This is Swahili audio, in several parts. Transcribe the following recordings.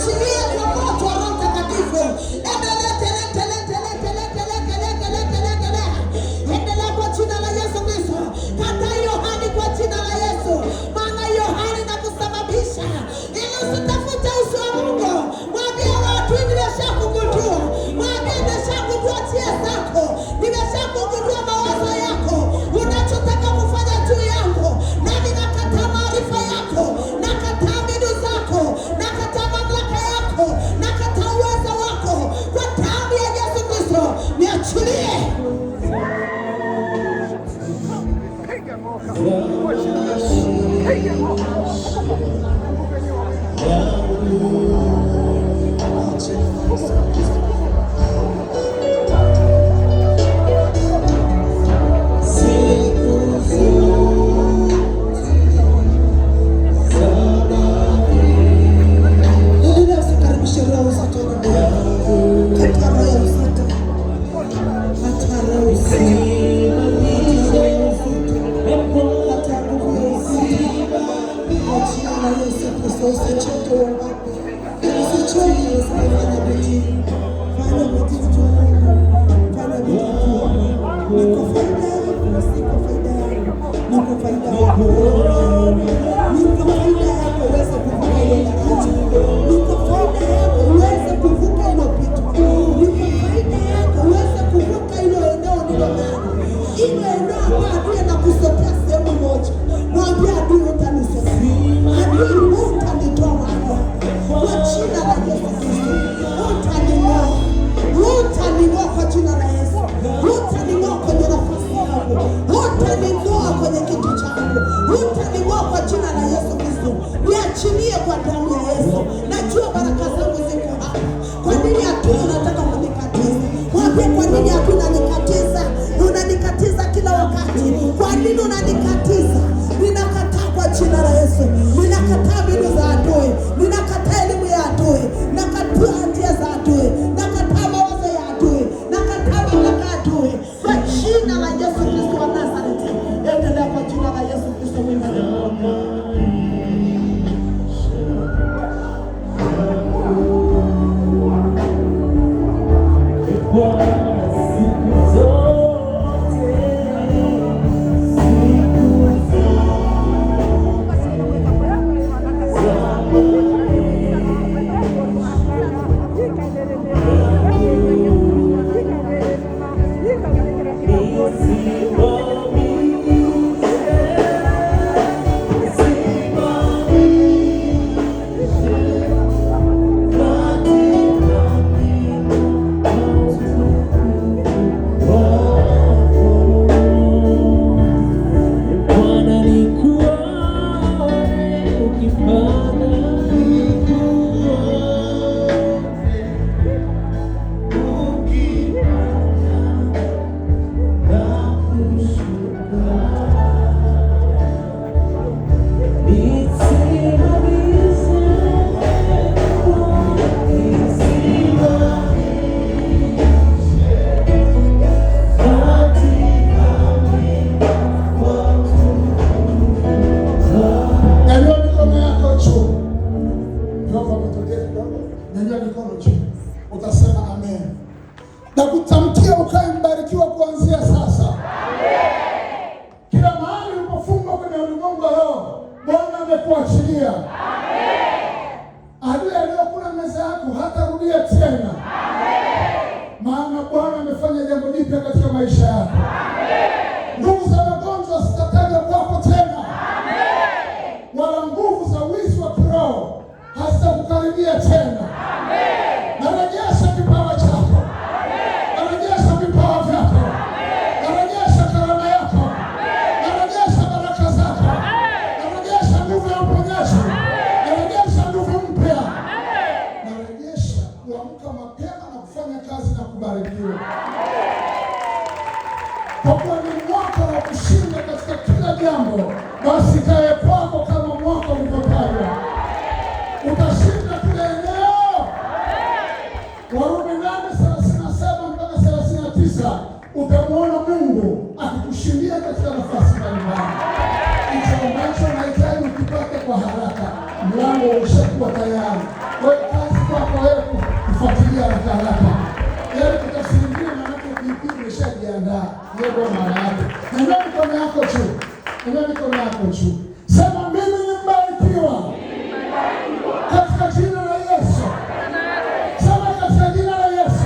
niachilie kwa moto wa Roho Mtakatifu. Endelea kwa jina la Yesu Kristo. Kataa hiyo hali kwa jina la Yesu. Maana hiyo hali inakusababisha ili usitafute uso wa Mungu. Mwambie watu, nimeshakugundua. Mwambie nimeshagundua tia zako. Nimeshakugundua mawazo yako. Unachotaka kufanya juu yangu. Nami nakataa maarifa yako. Nakataa mbinu zako. Nakataa mamlaka yako. Nakataa uwezo wako. Kwa damu ya Yesu Kristo, niachilie. Niachilie kwa damu ya Yesu. Najua baraka zangu ziko hapa. Kwa nini adui unataka kunikatiza? Mwambie, kwa nini adui unanikatiza? Unanikatiza kila wakati. Kwa nini unanikatiza? Ninakataa kwa jina la Yesu. Ninakataa mbinu za adui. Ninakataa elimu ya adui. Nakataa njia za adui. Nakataa mawazo ya adui. Nakataa mamlaka ya adui. Kwa jina la Yesu Kristo wa Nazareti. Endelea kwa jina la Yesu Kristo mwema. Utasema amen. Na kutamkia ukae mbarikiwa kuanzia sasa. Amen. Kila mahali ulipofungwa kwenye ulimwengu wa roho, Bwana amekuachilia. Amen. Adui aliyokula meza yako hatarudia tena. Amen. Maana Bwana amefanya jambo jipya katika maisha yako. Amen. Nguvu za magonjwa zitataja kwako tena. Amen. Wala nguvu za wizi wa kiroho hazitakukaribia tena. Amen. Narejesha kipawa chako. Narejesha vipawa vyako. Narejesha karama yako. Narejesha baraka zako. Narejesha nguvu ya uponyaji. Narejesha nguvu mpya. Narejesha kuamka mapema na kufanya kazi na kubarikiwa. Kwa kuwa ni mwaka wa kushinda katika kila jambo, basi kae kwako kama mwaka ulivyotajwa. Utashinda kila eneo. Warumi 8:37 mpaka 39 utamwona Mungu akikushindia katika nafasi mbalimbali. Hicho ambacho unahitaji ukipate kwa haraka, mlango umeshakuwa tayari. Kwa kazi umejiandaa. Ndio maana yake. Nyanyua mikono yako juu. Nyanyua mikono yako juu. Sema mimi ni mbarikiwa. Katika jina la Yesu. Sema katika jina la Yesu.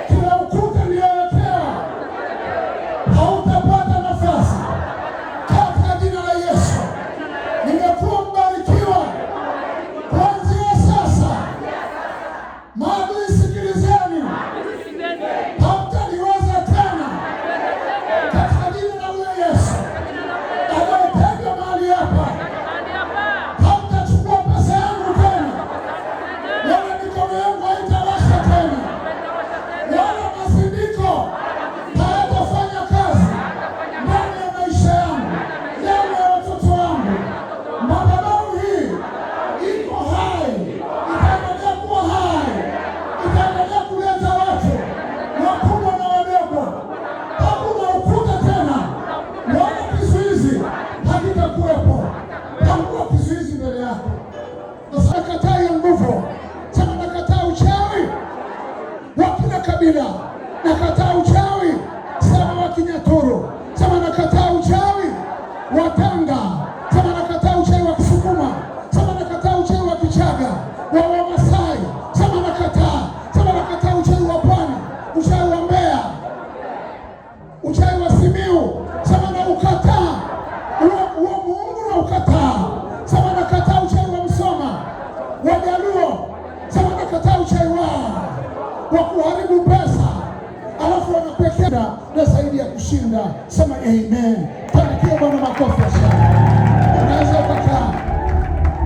Kila ukuta niliowekewa hautapata nafasi. Katika jina la Yesu. Nimekuwa mbarikiwa. Kuanzia sasa. Maadui sikilizeni. Hamtaniweza tena. Katika jina la Yesu. Anayetega mahali hapa. Hamtachukua pesa yangu tena. Wala mikono yangu haitawasha tena. Wala mazindiko hayatafanya kazi ndani ya maisha yangu, ndani ya watoto wangu. Madhabahu hii iko hai, itaendelea kuwa hai, itaendelea kuleta watu wakubwa na wadogo. Hakuna ukuta tena, wala kizuizi hakitakuwepo. Hakuna kizuizi mbele yako. Sasa nakataa hiyo nguvu. Sema nakataa uchawi wa kila kabila. Nakataa uchawi sema wa Kinyaturu. Sema nakataa uchawi wa Tanga. Sema nakataa uchawi wa Kisukuma. Sema nakataa uchawi wa Kichaga, wa Wamasai. Sema nakataa. Sema nakataa uchawi wa Pwani, uchawi wa Mbeya, uchawi wa Simiu. Sema na ukataa. Huo Mungu na ukataa. Sema nakataa uchawi wa Msoma, wa Jaluo. Sema nakataa uchawi wao wa kuharibu pesa, alafu wanapekea na zaidi ya kushinda. Sema amen. Panikia Bwana makofi ya shangwe. Unaweza ukakaa.